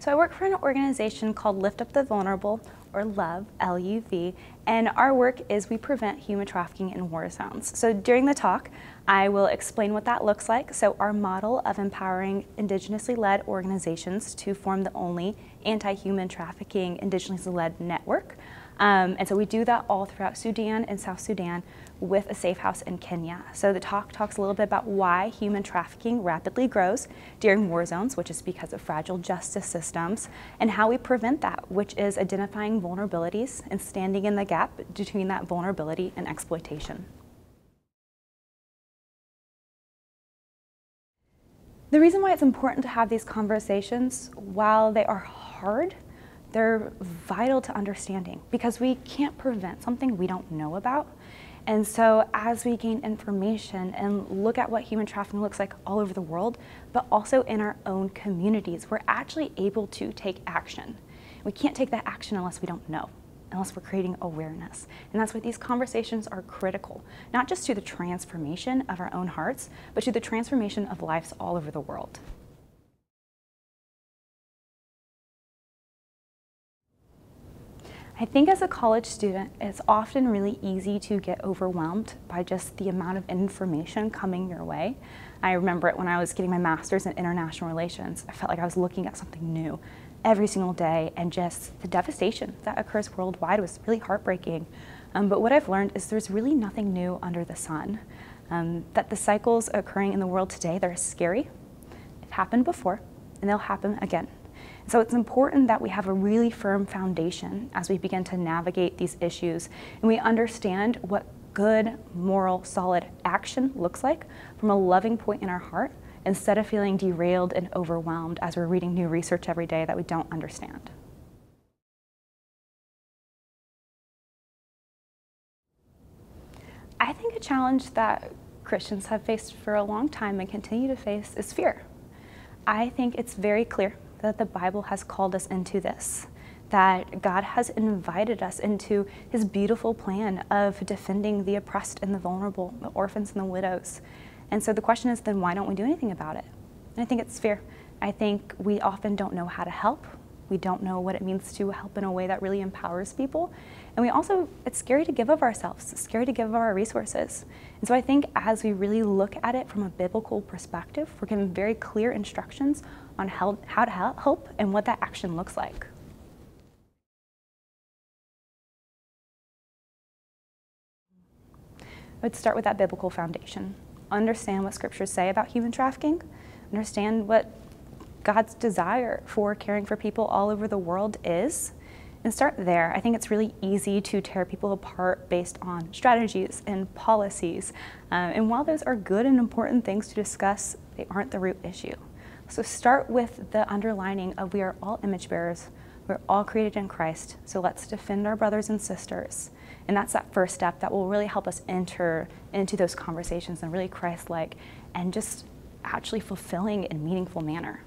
So I work for an organization called Lift Up the Vulnerable, or LOVE, L-U-V, and our work is we prevent human trafficking in war zones. So during the talk, I will explain what that looks like. So our model of empowering indigenously led organizations to form the only anti-human trafficking indigenously led network. And so we do that all throughout Sudan and South Sudan with a safe house in Kenya. So the talk talks a little bit about why human trafficking rapidly grows during war zones, which is because of fragile justice systems, and how we prevent that, which is identifying vulnerabilities and standing in the gap between that vulnerability and exploitation. The reason why it's important to have these conversations, while they are hard, they're vital to understanding, because we can't prevent something we don't know about. And so as we gain information and look at what human trafficking looks like all over the world, but also in our own communities, we're actually able to take action. We can't take that action unless we don't know, unless we're creating awareness. And that's why these conversations are critical, not just to the transformation of our own hearts, but to the transformation of lives all over the world. I think as a college student, it's often really easy to get overwhelmed by just the amount of information coming your way. I remember it when I was getting my master's in international relations. I felt like I was looking at something new every single day, and just the devastation that occurs worldwide was really heartbreaking. But what I've learned is there's really nothing new under the sun. That the cycles occurring in the world today, they're scary. They've happened before, and they'll happen again. So it's important that we have a really firm foundation as we begin to navigate these issues, and we understand what good, moral, solid action looks like from a loving point in our heart, instead of feeling derailed and overwhelmed as we're reading new research every day that we don't understand. I think a challenge that Christians have faced for a long time and continue to face is fear. I think it's very clear that the Bible has called us into this, that God has invited us into his beautiful plan of defending the oppressed and the vulnerable, the orphans and the widows. And so the question is, then why don't we do anything about it? And I think it's fear. I think we often don't know how to help. We don't know what it means to help in a way that really empowers people. And we also, it's scary to give of ourselves. It's scary to give of our resources. And so I think as we really look at it from a biblical perspective, we're given very clear instructions on how to help and what that action looks like. I would start with that biblical foundation. Understand what scriptures say about human trafficking. Understand what God's desire for caring for people all over the world is, and start there. I think it's really easy to tear people apart based on strategies and policies. And while those are good and important things to discuss, they aren't the root issue. So start with the underlining of we are all image bearers. We're all created in Christ. So let's defend our brothers and sisters. And that's that first step that will really help us enter into those conversations in a really Christ-like and just actually fulfilling and meaningful manner.